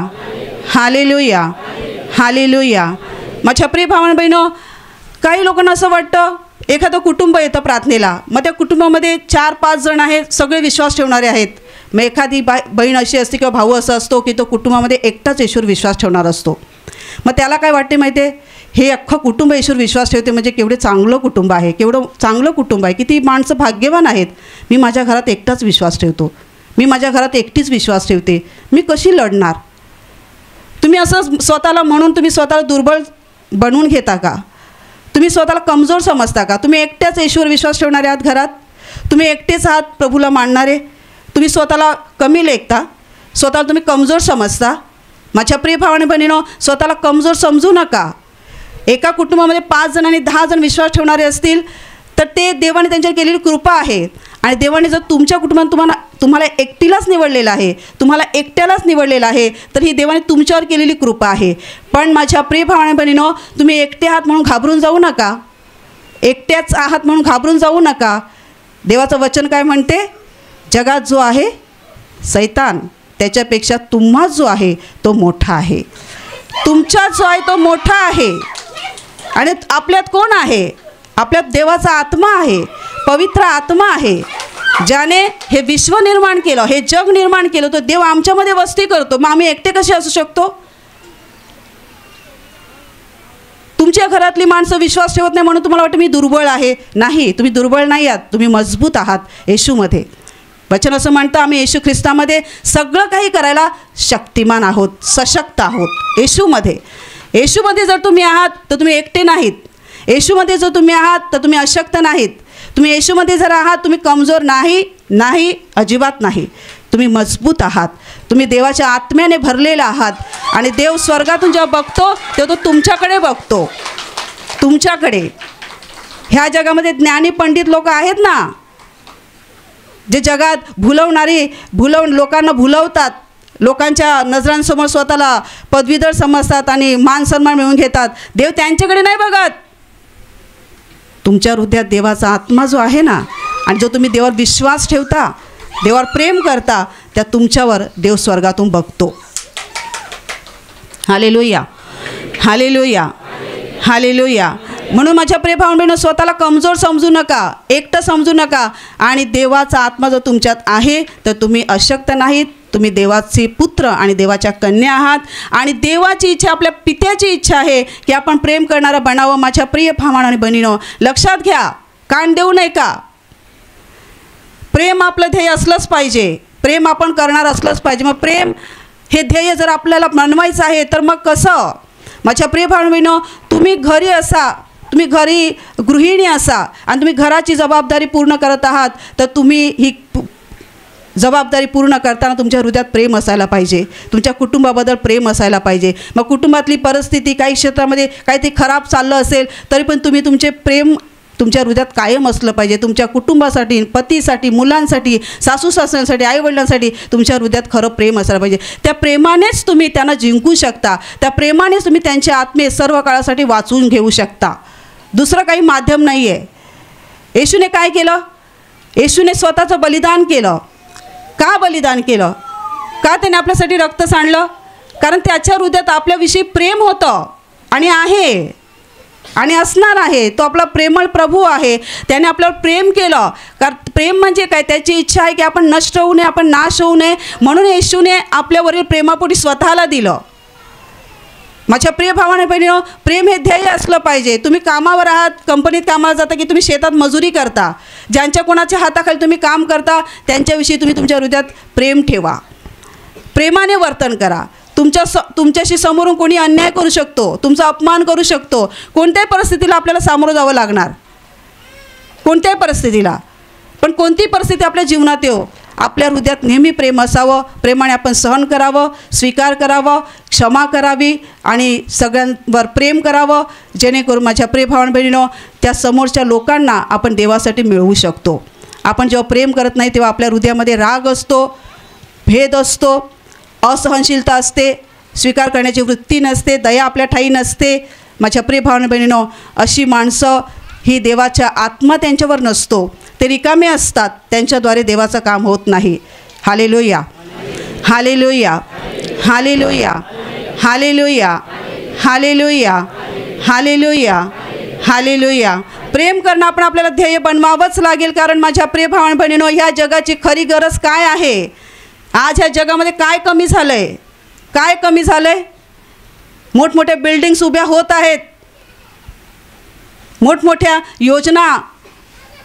hallelujah, hallelujah. माझ्या प्रिय भावंडांनो, काही लोकांना असं वाटतं, एखादं कुटुंब येतं प्रार्थनेला, मग त्या कुटुंबामध्ये 4-5 जण आहेत, सगळे विश्वास ठेवणारे आहेत. मग एखादी बहीण अशी असते किंवा भाऊ असा असतो की तो कुटुंबामध्ये एकटाच येशूवर विश्वास ठेवणार असतो. मग त्याला काय वाटते माहिती आहे, हे अख्खं कुटुंब येशूवर विश्वास ठेवते म्हणजे केवढे चांगलं कुटुंब आहे, केवढं चांगलं कुटुंब आहे, किती माणसं भाग्यवान आहेत. मी माझ्या घरात एकटाच विश्वास ठेवतो, मी माझ्या घरात एकटीच विश्वास ठेवते, मी कशी लढणार. तुम्ही असं स्वतःला म्हणून तुम्ही स्वतःला दुर्बळ बनवून घेता का, तुम्ही स्वतःला कमजोर समजता का. तुम्ही एकट्याच येशूवर विश्वास ठेवणारे आहात घरात, तुम्ही एकटेच आहात प्रभूला मानणारे, तुम्ही स्वतःला कमी लेखता. स्वतःला तुम्ही कमजोर समजता? माझ्या प्रिय भावाने बहिणीनो, स्वतःला कमजोर समजू नका. एका कुटुंबामध्ये 5 जण आणि 10 जण विश्वास ठेवणारे असतील तर ते देवाने त्यांच्यावर केलेली कृपा आहे. आणि देवाने जर तुमच्या कुटुंबात तुम्हाला एकटीलाच निवडलेलं आहे, तुम्हाला एकट्यालाच निवडलेलं आहे, तर ही देवाने तुमच्यावर केलेली कृपा आहे. पण माझ्या प्रिय भावाने बहिणीनो, तुम्ही एकटे आहात म्हणून घाबरून जाऊ नका. एकट्याच आहात म्हणून घाबरून जाऊ नका. देवाचं वचन काय म्हणते? जगात जो आहे सैतान, त्याच्यापेक्षा तुम्हाच जो आहे तो मोठा आहे. तुमच्यात जो आहे तो मोठा आहे. आणि आपल्यात कोण आहे? आपल्यात देवाचा आत्मा आहे, पवित्र आत्मा आहे, ज्याने हे विश्व निर्माण केलं, हे जग निर्माण केलं. तो देव आमच्यामध्ये वस्ती करतो. मग आम्ही एकटे कसे असू शकतो? तुमच्या घरातली माणसं विश्वास ठेवत नाही म्हणून तुम्हाला वाटतं मी दुर्बळ आहे. नाही, तुम्ही दुर्बळ नाही आहात, तुम्ही मजबूत आहात येशूमध्ये. वचन असं म्हणतं आम्ही येशू ख्रिस्तामध्ये सगळं काही करायला शक्तिमान आहोत, सशक्त आहोत येशूमध्ये. येशूमध्ये जर तुम्ही आहात तर तुम्ही एकटे नाहीत. येशूमध्ये जर तुम्ही आहात तर तुम्ही अशक्त नाहीत. तुम्ही येशूमध्ये जर आहात तुम्ही कमजोर नाही, अजिबात नाही. तुम्ही मजबूत आहात. तुम्ही देवाच्या आत्म्याने भरलेला आहात. आणि देव स्वर्गातून जेव्हा बघतो तेव्हा तो तुमच्याकडे बघतो, तुमच्याकडे. ह्या जगामध्ये ज्ञानी पंडित लोक आहेत ना, जे जगात लोकांना भुलवतात, लोकांच्या नजरांसमोर स्वतःला पदवीधर समजतात आणि मान सन्मान मिळवून घेतात. देव त्यांच्याकडे नाही बघत. तुमच्या हृदयात देवाचा आत्मा जो आहे ना, आणि जो तुम्ही देवावर विश्वास ठेवता, देवावर प्रेम करता, त्या तुमच्यावर देव स्वर्गातून बघतो. Hallelujah, hallelujah, hallelujah. म्हणून माझ्या प्रिय भावंडांनो, स्वतःला कमजोर समजू नका, एकटं समजू नका. आणि देवाचा आत्मा जर तुमच्यात आहे तर तुम्ही अशक्त नाहीत. तुम्ही देवाचे पुत्र आणि देवाच्या कन्या आहात. आणि देवाची इच्छा, आपल्या पित्याची इच्छा आहे की आपण प्रेम करणारं बनावं. माझ्या प्रिय भावांनो आणि बहिणींनो, लक्षात घ्या, कान देऊ नये का? प्रेम आपलं ध्येय असलंच पाहिजे, प्रेम आपण करणार असलंच पाहिजे. मग प्रेम हे ध्येय जर आपल्याला बनवायचं आहे तर मग कसं? माझ्या प्रिय भावांनो बहिणींनो, तुम्ही घरी असा, तुम्ही घरी गृहिणी असा आणि तुम्ही घराची जबाबदारी पूर्ण करत आहात, तर तुम्ही ही जबाबदारी पूर्ण करताना तुमच्या हृदयात प्रेम असायला पाहिजे, तुमच्या कुटुंबाबद्दल प्रेम असायला पाहिजे. मग कुटुंबातली परिस्थिती काही क्षेत्रामध्ये काहीतरी खराब चाललं असेल तरी पण तुम्ही तुमचे प्रेम तुमच्या हृदयात कायम असलं पाहिजे. तुमच्या कुटुंबासाठी, पतीसाठी, मुलांसाठी, सासू सासऱ्यांसाठी, आईवडिलांसाठी तुमच्या हृदयात खरं प्रेम असायला पाहिजे. त्या प्रेमानेच तुम्ही त्यांना जिंकू शकता. त्या प्रेमानेच तुम्ही त्यांचे आत्मे सर्व काळासाठी वाचवून घेऊ शकता. दुसरं काही माध्यम नाही आहे. येशूने काय केलं? येशूने स्वतःचं बलिदान केलं. का बलिदान केलं? का त्याने आपल्यासाठी रक्त सांडलं? कारण त्याच्या हृदयात आपल्याविषयी प्रेम होतं आणि आहे आणि असणार आहे. तो आपला प्रेमळ प्रभू आहे. त्याने आपल्यावर प्रेम केलं. कारण प्रेम म्हणजे काय? त्याची इच्छा आहे की आपण नष्ट होऊ नये, आपण नाश होऊ नये. म्हणून येशूने आपल्यावरील प्रेमापोटी स्वतःला दिलं. माझ्या प्रिय भावाने बहिणींनो, प्रेम हे ध्येय असलं पाहिजे. तुम्ही कामावर आहात, कंपनीत कामाला जाता की तुम्ही शेतात मजुरी करता, ज्यांच्या कोणाच्या हाताखाली तुम्ही काम करता त्यांच्याविषयी तुम्ही तुमच्या हृदयात प्रेम ठेवा. प्रेमाने वर्तन करा. तुमच्याशी समोरून कोणी अन्याय करू शकतो, तुमचा अपमान करू शकतो. कोणत्याही परिस्थितीला आपल्याला सामोरं जावं लागणार, कोणत्याही परिस्थितीला. पण कोणती परिस्थिती आपल्या जीवनात येऊ, आपल्या हृदयात नेहमी प्रेम असावं. प्रेमाने आपण सहन करावं, स्वीकार करावं, क्षमा करावी आणि सगळ्यांवर प्रेम करावं, जेणेकरून माझ्या प्रिय भावांनो बहिणींनो, त्या समोरच्या लोकांना आपण देवासाठी मिळवू शकतो. आपण जेव्हा प्रेम करत नाही तेव्हा आपल्या हृदयामध्ये राग असतो, भेद असतो, असहनशीलता असते, स्वीकार करण्याची वृत्ती नसते, दया आपल्या ठाई नसते. माझ्या प्रिय भावांनो बहिणींनो, अशी माणसं ही देवाच्या आत्मा त्यांच्यावर नसतो, ते रिकामे असतात. त्यांच्याद्वारे देवाचं काम होत नाही. Hallelujah, hallelujah, hallelujah, hallelujah, hallelujah, hallelujah, hallelujah. प्रेम करणं आपण आपल्याला ध्येय बनवावंच लागेल. कारण माझ्या प्रिय भावांनो बहिणींनो, ह्या जगाची खरी गरज काय आहे? आज ह्या जगामध्ये काय कमी झालं आहे? काय कमी झालं आहे? मोठमोठ्या बिल्डिंग्स उभ्या होत आहेत, मोठमोठ्या योजना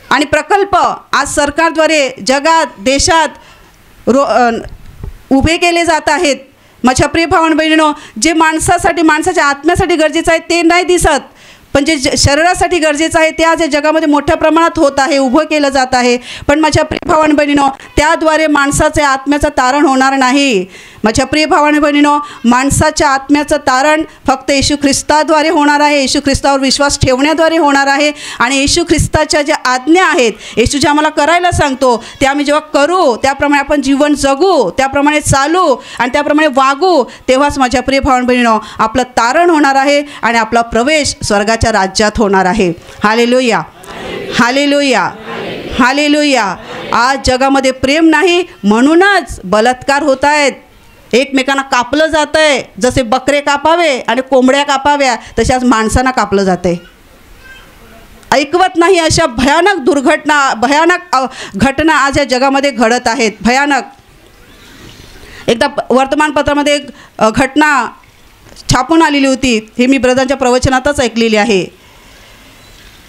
आणि प्रकल्प आज सरकारद्वारे जगात, देशात उभे केले जात आहेत. माझ्या प्रिय भावांनो बहिणींनो, जे माणसासाठी, माणसाच्या आत्म्यासाठी गरजेचं आहे ते नाही दिसत, पण जे शरीरासाठी गरजेचं आहे ते आज या जगामध्ये मोठ्या प्रमाणात होत आहे, उभं केलं जात आहे. पण माझ्या प्रिय भावांनो बहिणीनो, त्याद्वारे माणसाच्या आत्म्याचं तारण होणार नाही. माझ्या प्रिय भावांनो बहिणीनो, माणसाच्या आत्म्याचं तारण फक्त येशू ख्रिस्ताद्वारे होणार आहे, येशू ख्रिस्तावर विश्वास ठेवण्याद्वारे होणार आहे. आणि येशू ख्रिस्ताच्या ज्या आज्ञा आहेत, येशू जे आम्हाला करायला सांगतो ते आम्ही जेव्हा करू, त्याप्रमाणे आपण जीवन जगू, त्याप्रमाणे चालू आणि त्याप्रमाणे वागू, तेव्हाच माझ्या प्रिय भावांनो बहिणीनो आपलं तारण होणार आहे आणि आपला प्रवेश स्वर्गाच्या राज्यात होणार आहे. Hallelujah, hallelujah, hallelujah. आज जगामध्ये प्रेम नाही म्हणूनच बलात्कार होत आहेत, एकमेकांना कापलं जातं आहे. जसे बकरे कापावे आणि कोंबड्या कापाव्या तसे आज माणसांना कापलं जातं आहे. ऐकवत नाही अशा भयानक दुर्घटना, भयानक घटना आज या जगामध्ये घडत आहेत, भयानक. एकदा वर्तमानपत्रामध्ये एक घटना छापून आलेली होती, हे मी ब्रदरांच्या प्रवचनातच ऐकलेली आहे.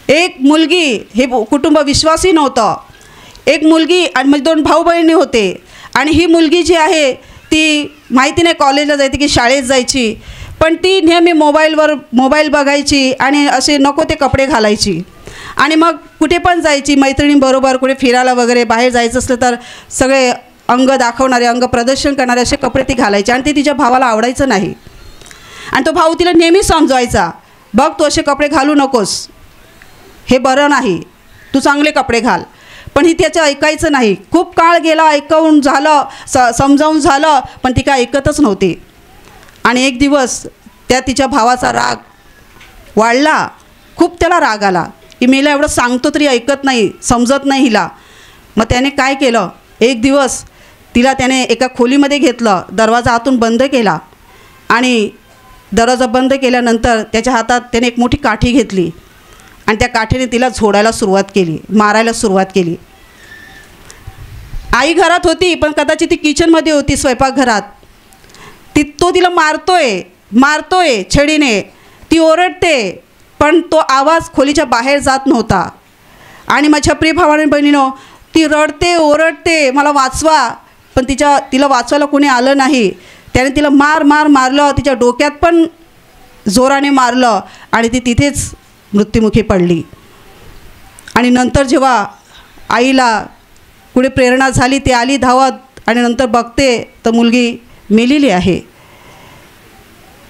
एक मुलगी, हे कुटुंब विश्वासी नव्हतं, एक मुलगी आणि म्हणजे 2 भाऊ बहिणी होते. आणि ही मुलगी जी आहे ती माहिती नाही कॉलेजला जायची की शाळेत जायची, पण ती नेहमी मोबाईल बघायची आणि असे नको ते कपडे घालायची. आणि मग कुठे पण जायची मैत्रिणींबरोबर, कुठे फिरायला वगैरे बाहेर जायचं असलं तर सगळे अंग दाखवणारे, अंग प्रदर्शन करणारे असे कपडे ती घालायची. आणि ते तिच्या भावाला आवडायचं नाही. आणि तो भाऊ तिला नेहमी समजवायचा, बघ तू असे कपडे घालू नकोस, हे बरं नाही, तू चांगले कपडे घाल. पण ही त्याचं ऐकायचं नाही. खूप काळ गेला, ऐकवून झालं, समजावून झालं, पण ती काय ऐकतच नव्हती. आणि एक दिवस त्या तिच्या भावाचा राग वाढला, खूप त्याला राग आला की मी हिला एवढं सांगतो तरी ऐकत नाही, समजत नाही हिला. मग त्याने काय केलं, एक दिवस तिला त्याने एका खोलीमध्ये घेतलं, दरवाजा आतून बंद केला आणि दरवाजा बंद केल्यानंतर त्याच्या हातात त्याने एक मोठी काठी घेतली आणि त्या काठीने तिला झोडायला सुरुवात केली, मारायला सुरुवात केली. आई घरात होती पण कदाचित ती किचनमध्ये होती, स्वयंपाकघरात. तो तिला मारतोय छडीने, ती ओरडते पण तो आवाज खोलीच्या बाहेर जात नव्हता. आणि माझ्या प्रिय भावांनो बहिणीनो, ती रडते, ओरडते, मला वाचवा, पण तिला वाचवायला कोणी आलं नाही. त्याने तिला मारलं, तिच्या डोक्यात पण जोराने मारलं आणि ती तिथेच मृत्युमुखी पडली. आणि नंतर जेव्हा आईला पुढे प्रेरणा झाली, ती आली धावत आणि नंतर बघते तर मुलगी मेलेली आहे.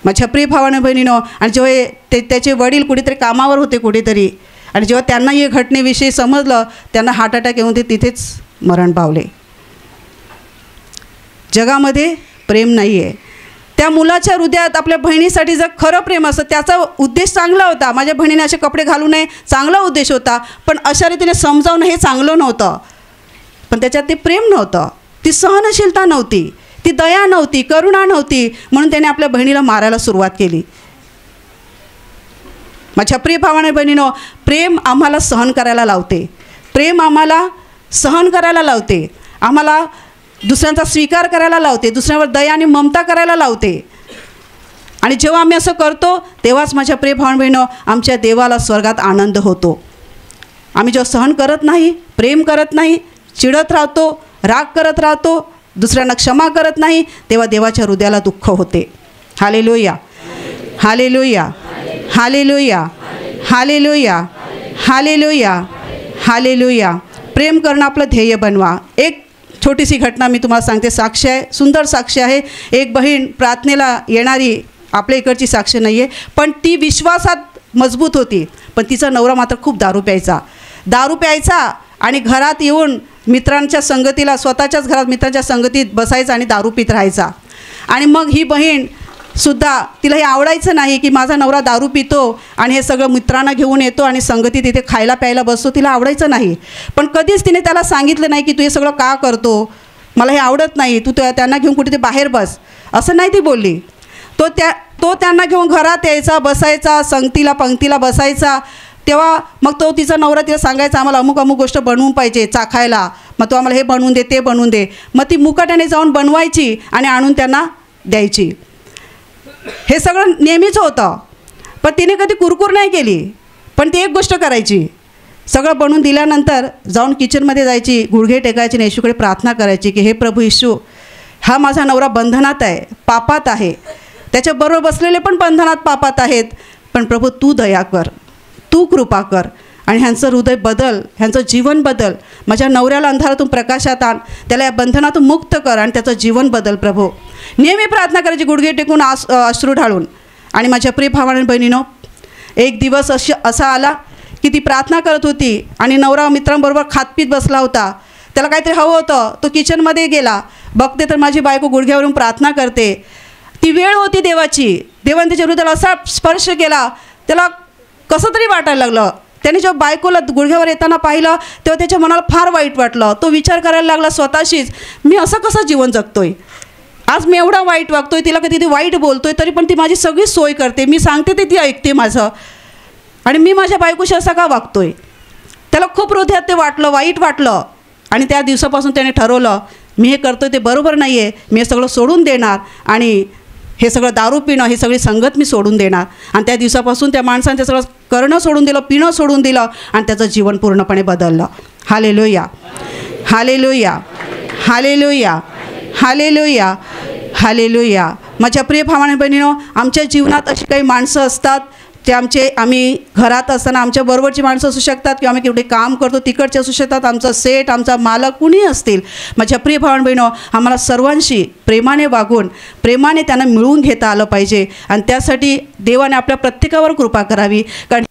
माझ्या प्रिय भावांनो बहिणीनो, आणि जेव्हा त्याचे वडील कुठेतरी कामावर होते कुठेतरी, आणि जेव्हा त्यांना या घटनेविषयी समजलं, त्यांना हार्ट अटॅक येऊन ते तिथेच मरण पावले. जगामध्ये प्रेम नाही आहे. त्या मुलाच्या हृदयात आपल्या बहिणीसाठी जर खरं प्रेम असतं, त्याचा उद्देश चांगला होता, माझ्या बहिणीने असे कपडे घालू नये, चांगला उद्देश होता, पण अशा रीतीने समजावणं हे चांगलं नव्हतं. पण त्याच्यात ते प्रेम नव्हतं, ती सहनशीलता नव्हती, ती दया नव्हती, करुणा नव्हती, म्हणून त्याने आपल्या बहिणीला मारायला सुरुवात केली. माझ्या प्रिय भावांनो बहिणीनो, प्रेम आम्हाला सहन करायला लावते, प्रेम आम्हाला सहन करायला लावते, आम्हाला दुसऱ्यांचा स्वीकार करायला लावते, दुसऱ्यावर दया आणि ममता करायला लावते. आणि जेव्हा आम्ही असं करतो तेव्हाच माझ्या प्रिय भावांनो बहिणीनो आमच्या देवाला स्वर्गात आनंद होतो. आम्ही जेव्हा सहन करत नाही, प्रेम करत नाही, चिडत राहतो, राग करत राहतो, दुसऱ्यांना क्षमा करत नाही, तेव्हा देवाच्या हृदयाला दुःख होते. Hallelujah, hallelujah, hallelujah, hallelujah, hallelujah, hallelujah. प्रेम करणं आपलं ध्येय बनवा. एक छोटीशी घटना मी तुम्हाला सांगते, साक्ष आहे, सुंदर साक्ष आहे. एक बहीण प्रार्थनेला येणारी, आपल्या इकडची साक्ष नाही आहे, पण ती विश्वासात मजबूत होती. पण तिचा नवरा मात्र खूप दारू प्यायचा आणि घरात येऊन मित्रांच्या संगतीला, स्वतःच्याच घरात मित्रांच्या संगतीत बसायचा आणि दारू पित राहायचा. आणि मग ही बहीणसुद्धा, तिला हे आवडायचं नाही की माझा नवरा दारू पितो आणि हे सगळं मित्रांना घेऊन येतो आणि संगतीत तिथे खायला प्यायला बसतो, तिला आवडायचं नाही. पण कधीच तिने त्याला सांगितलं नाही की तू हे सगळं का करतो, मला हे आवडत नाही, तू त्यांना घेऊन कुठे बाहेर बस, असं नाही ती बोलली. तो त्यांना घेऊन घरात यायचा, बसायचा, संगतीला पंक्तीला बसायचा. तेव्हा मग तो तिचा नवरा तिला सांगायचा, आम्हाला अमुक अमुक गोष्ट बनवून पाहिजे चाखायला, मग तो आम्हाला हे बनवून दे, ते बनवून दे. मग ती मुकाट्याने जाऊन बनवायची आणि आणून त्यांना द्यायची. हे सगळं नेहमीच होतं, पण तिने कधी कुरकुर नाही केली. पण ती एक गोष्ट करायची, सगळं बनवून दिल्यानंतर जाऊन किचनमध्ये जायची, गुडघे टेकायची आणि येशूकडे प्रार्थना करायची की हे प्रभू येशू, हा माझा नवरा बंधनात आहे, पापात आहे, त्याच्याबरोबर बसलेले पण बंधनात पापात आहेत, पण प्रभू तू दया कर, तू कृपा कर आणि ह्यांचं हृदय बदल, ह्यांचं जीवन बदल. माझ्या नवऱ्याला अंधारातून प्रकाशात आण, त्याला या बंधनातून मुक्त कर आणि त्याचं जीवन बदल प्रभू. नेहमी प्रार्थना करायची गुडघे टेकून अश्रू ढाळून. आणि माझ्या प्रिय भावाने बहिणीनो, एक दिवस असा आला की ती प्रार्थना करत होती आणि नवरा मित्रांबरोबर खातपीत बसला होता. त्याला काहीतरी हवं होतं. तो किचनमध्ये गेला, बघते तर माझी बायको गुडघ्यावरून प्रार्थना करते. ती वेळ होती देवाची. देवाने त्याच्या हृदयाला असा स्पर्श केला, त्याला कसं तरी वाटायला लागलं. त्याने जेव्हा बायकोला गुडघ्यावर येताना पाहिलं तेव्हा त्याच्या मनाला फार वाईट वाटलं. तो विचार करायला लागला स्वतःशीच, मी असं कसं जीवन जगतोय, आज मी एवढा वाईट वागतोय, तिला कधी ती वाईट बोलतोय तरी पण ती माझी सगळी सोय करते, मी सांगते ते ती ऐकते माझं, आणि मी माझ्या बायकोशी असा का वागतोय. त्याला खूप हृदयात ते वाटलं, वाईट वाटलं. आणि त्या दिवसापासून त्याने ठरवलं, मी हे करतोय ते बरोबर नाही आहे, मी हे सगळं सोडून देणार आणि हे सगळं दारू पिणं, ही सगळी संगत मी सोडून देणार. आणि त्या दिवसापासून त्या माणसाने ते सगळं करणं सोडून दिलं, पिणं सोडून दिलं आणि त्याचं जीवन पूर्णपणे बदललं. Hallelujah, hallelujah, hallelujah, hallelujah, hallelujah. माझ्या प्रिय भावाने बहिणीनो, आमच्या जीवनात अशी काही माणसं असतात ते आम्ही घरात असताना आमच्याबरोबरची माणसं असू शकतात किंवा आम्ही कुठे काम करतो तिकडचे असू शकतात, आमचा सेठ, आमचा मालक, कुणीही असतील. माझ्या प्रिय भावाने बहिणो, आम्हाला सर्वांशी प्रेमाने वागून प्रेमाने त्यांना मिळवून घेता आलं पाहिजे. आणि त्यासाठी देवाने आपल्या प्रत्येकावर कृपा करावी, कारण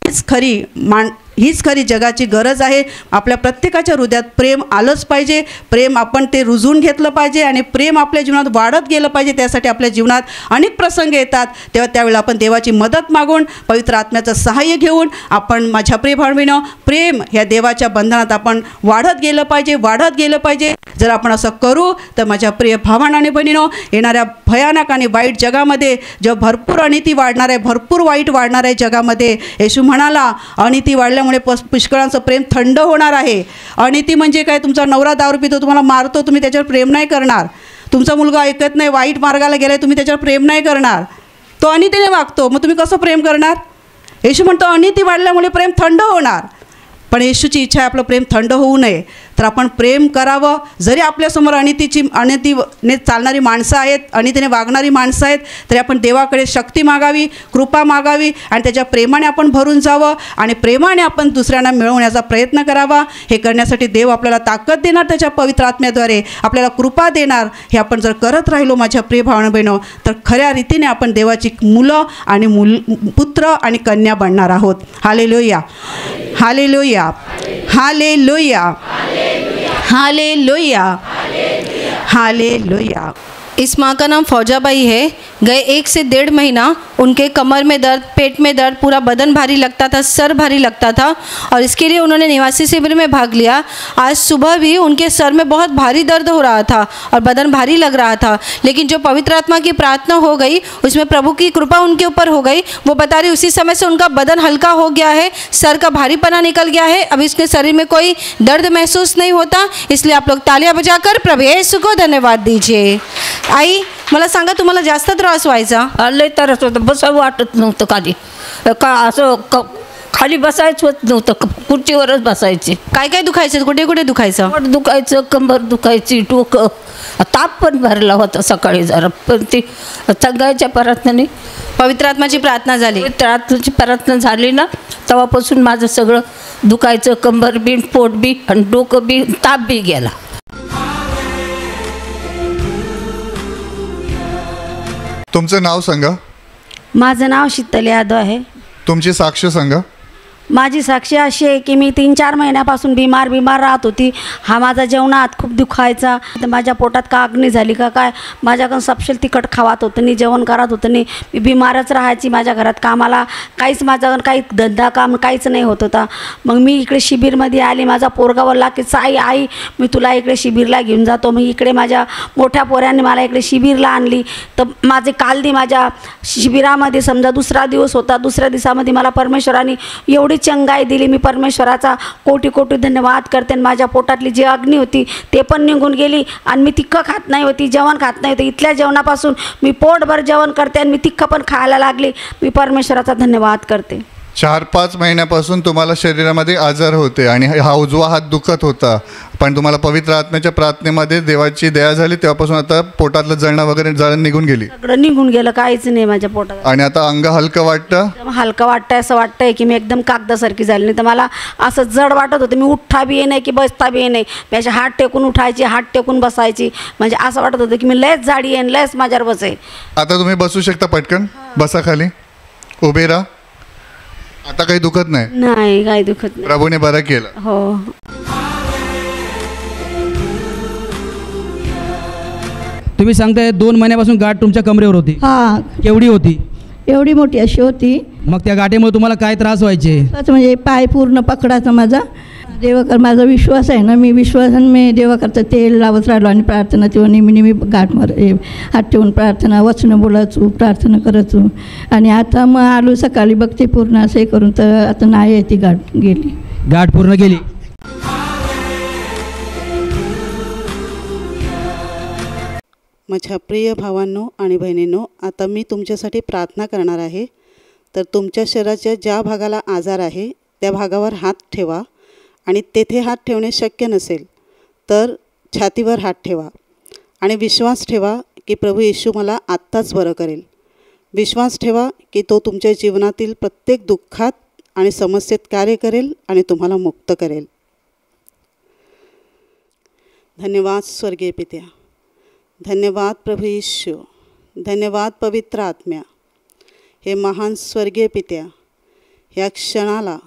हीच खरी जगाची गरज आहे. आपल्या प्रत्येकाच्या हृदयात प्रेम आलंच पाहिजे. प्रेम आपण ते रुजवून घेतलं पाहिजे आणि प्रेम आपल्या जीवनात वाढत गेलं पाहिजे. त्यासाठी आपल्या जीवनात अनेक प्रसंग येतात, तेव्हा त्यावेळेला आपण देवाची मदत मागून पवित्र आत्म्याचं सहाय्य घेऊन आपण, माझ्या प्रिय भावनेनं, प्रेम ह्या देवाच्या बंधनात आपण वाढत गेलं पाहिजे, वाढत गेलं पाहिजे. जर आपण असं करू तर माझ्या प्रिय भावांनो आणि बहिणीनो, येणाऱ्या भयानक आणि वाईट जगामध्ये, जेव्हा भरपूर अनिती वाढणार आहे, भरपूर वाईट वाढणार आहे जगामध्ये, येशू म्हणाला अनिती वाढल्यामुळे पुष्कळांचं प्रेम थंड होणार आहे. अनिती म्हणजे काय? तुमचा नवरा दारू पितो, तुम्हाला मारतो, तुम्ही त्याच्यावर प्रेम नाही करणार. तुमचा मुलगा ऐकत नाही, वाईट मार्गाला गेलाय, तुम्ही त्याच्यावर प्रेम नाही करणार. तो अनितीने वागतो, मग तुम्ही कसं प्रेम करणार? येशू म्हणतो अनिती वाढल्यामुळे प्रेम थंड होणार. पण येशूची इच्छा आहे आपलं प्रेम थंड होऊ नये, तर आपण प्रेम करावं. जरी आपल्यासमोर अनितीने चालणारी माणसं आहेत, अनितीने वागणारी माणसं आहेत, तरी आपण देवाकडे शक्ती मागावी, कृपा मागावी आणि त्याच्या प्रेमाने आपण भरून जावं आणि प्रेमाने आपण दुसऱ्यांना मिळवण्याचा प्रयत्न करावा. हे करण्यासाठी देव आपल्याला ताकद देणार, त्याच्या पवित्र आत्म्याद्वारे आपल्याला कृपा देणार. हे आपण जर करत राहिलो माझ्या प्रिय भावना बहिणो, तर खऱ्या रीतीने आपण देवाची मुलं आणि पुत्र आणि कन्या बनणार आहोत. Hallelujah, hallelujah, hallelujah, hallelujah, hallelujah. इस माँ का नाम फौजाबाई है. गए 1 से 1.5 महीना उनके कमर में दर्द, पेट में दर्द, पूरा बदन भारी लगता था, सर भारी लगता था और इसके लिए उन्होंने निवासी शिविर में भाग लिया. आज सुबह भी उनके सर में बहुत भारी दर्द हो रहा था और बदन भारी लग रहा था, लेकिन जो पवित्र आत्मा की प्रार्थना हो गई उसमें प्रभु की कृपा उनके ऊपर हो गई. वो बता रही उसी समय से उनका बदन हल्का हो गया है, सर का भारीपना निकल गया है, अब इसके शरीर में कोई दर्द महसूस नहीं होता. इसलिए आप लोग तालियां बजाकर प्रभु येशू को धन्यवाद दीजिए. आई, मला सांगा, तुम्हाला जास्त त्रास व्हायचा? लय त्रास होतं, बसावं वाटत नव्हतं खाली, का असं खाली बसायचं होत नव्हतं, खुर्चीवरच बसायचे. काय काय दुखायचं? कुठे कुठे दुखायचं? पोट दुखायचं, कंबर दुखायची, डोकं, ताप पण भरला होता सकाळी जरा. पण ती सगळ्याच्या प्रार्थनेने, पवित्र आत्म्याची प्रार्थना झाली, पवित्र आत्म्याची प्रार्थना झाली ना, तेव्हापासून माझं सगळं दुखायचं, कंबर बी, पोट बी आणि डोकं बी, ताप बी गेला. तुमचं नाव सांगा. माझं नाव शीतल यादव आहे. तुमची साक्ष सांगा. माझी साक्षी अशी आहे की मी 3-4 महिन्यापासून बिमार राहत होती. हा माझा जेवणात खूप दुखायचा. माझ्या पोटात का अग्नी झाली का काय, माझ्याकडून सपशेल तिखट खावात होतं नाही, जेवण करत होतं नाही. मी बिमारच राहायची. माझ्या घरात कामाला काहीच, माझ्याकडून काही धंदा काम काहीच नाही होत होता. मग मी इकडे शिबिरमध्ये आली. माझा पोरगा बोलला की आई मी तुला इकडे शिबिरला घेऊन जातो. मग इकडे माझ्या मोठ्या पोऱ्यांनी मला इकडे शिबिरला आणली. तर माझे कालदी माझ्या शिबिरामध्ये समजा दुसरा दिवस होता. दुसऱ्या दिवसामध्ये मला परमेश्वराने एवढी चंगाई दिली. मी परमेश्वराचा कोटी कोटी धन्यवाद करते. माझ्या पोटातली जी अग्नी होती ते पण निघून गेली आणि मी तिखं खात नाही होती, जेवण खात नाही होती. इथल्या जेवणापासून मी पोटभर जेवण करते आणि मी तिखं पण खायला लागली. मी परमेश्वराचा धन्यवाद करते. 4-5 महिन्यापासून तुम्हाला शरीरामध्ये आजार होते आणि हा उजवा हात दुखत होता, पण तुम्हाला पवित्र आत्म्याच्या प्रार्थनेमध्ये देवाची दया झाली, तेव्हापासून आता पोटातलं जळणं वगैरे जळण निघून गेली सगळं निघून गेलं, काहीच नाही माझ्या पोटात. आणि आता अंग हलकं वाटतं. एकदम हलकं वाटतंय, असं वाटतंय की मी एकदम कागदासारखी झाली. नाही तर मला असं जड वाटत होतं, मी उठता बी ये नाही की बसता बी ये नाही. मी असे हात टेकून उठायची, हात टेकून बसायची, म्हणजे असं वाटत होतं की मी लयच जाडी येईन, लयच माझ्यावर बसे. आता तुम्ही बसू शकता, पटकन बसा खाली, उभे राहा. आता काही दुखत नाही, नाही काही दुखत नाही. प्रभूने बरं केलं. हो. तुम्ही सांगताय 2 महिन्यापासून गाठ तुमच्या कमरेवर होती. हा, केवढी होती? एवढी मोठी अशी होती. मग त्या गाठीमुळे तुम्हाला काय त्रास व्हायचे? असं म्हणजे पाय पूर्ण पकडायचा माझा. देवाकर माझा विश्वास आहे ना, मी विश्वासाने मी देवाकरचं तेल लावत राहिलो आणि प्रार्थना तेव्हा नेहमी गाठ हात ठेवून प्रार्थना, वचनं बोलायचो, प्रार्थना करायचो. आणि आता मग आलो सकाळी बघते पूर्ण असं हे करून, तर आता नाही आहे, ती गाठ गेली. गाठ पूर्ण गेली. माझ्या प्रिय भावांनो आणि बहिणींनो, आता मी तुमच्यासाठी प्रार्थना करणार आहे. तर तुमच्या शरीराच्या ज्या भागाला आजार आहे त्या भागावर हात ठेवा आणि तेथे हात ठेवणे शक्य नसेल तर छातीवर हात ठेवा आणि विश्वास ठेवा की प्रभू येशू मला आत्ताच बरं करेल. विश्वास ठेवा की तो तुमच्या जीवनातील प्रत्येक दुःखात आणि समस्येत कार्य करेल आणि तुम्हाला मुक्त करेल. धन्यवाद स्वर्गीय पित्या, धन्यवाद प्रभू येशू, धन्यवाद पवित्र आत्म्या. हे महान स्वर्गीय पित्या, ह्या क्षणाला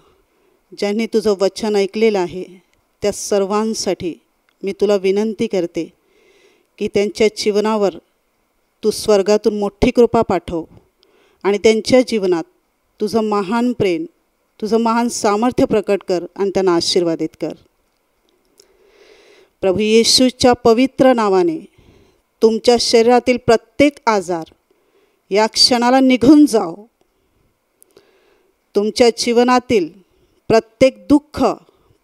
ज्यांनी तुझं वचन ऐकलेलं आहे त्या सर्वांसाठी मी तुला विनंती करते की त्यांच्या जीवनावर तू स्वर्गातून मोठी कृपा पाठव आणि त्यांच्या जीवनात तुझं महान प्रेम, तुझं महान सामर्थ्य प्रकट कर आणि त्यांना आशीर्वादित कर. प्रभू येशूच्या पवित्र नावाने तुमच्या शरीरातील प्रत्येक आजार या क्षणाला निघून जाओ. तुमच्या जीवनातील प्रत्येक दुःख,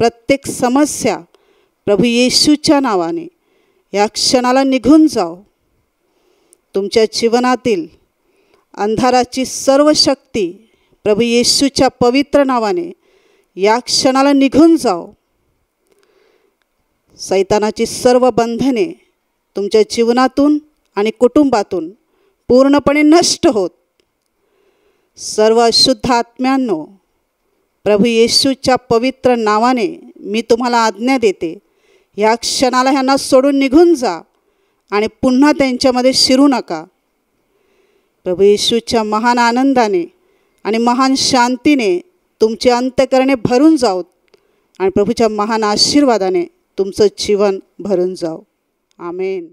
प्रत्येक समस्या प्रभू येशूच्या नावाने या क्षणाला निघून जाओ. तुमच्या जीवनातील अंधाराची सर्व शक्ती प्रभू येशूच्या पवित्र नावाने या क्षणाला निघून जाओ. सैतानाची सर्व बंधने तुमच्या जीवनातून आणि कुटुंबातून पूर्णपणे नष्ट होत. सर्व अशुद्ध आत्म्यांनो, प्रभू येशूच्या पवित्र नावाने मी तुम्हाला आज्ञा देते, या क्षणाला ह्यांना सोडून निघून जा आणि पुन्हा त्यांच्यामध्ये शिरू नका. प्रभू येशूच्या महान आनंदाने आणि महान शांतीने तुमचे अंतःकरणे भरून जाओत आणि प्रभूच्या महान आशीर्वादाने तुमचं जीवन भरून जाओ. आमेन.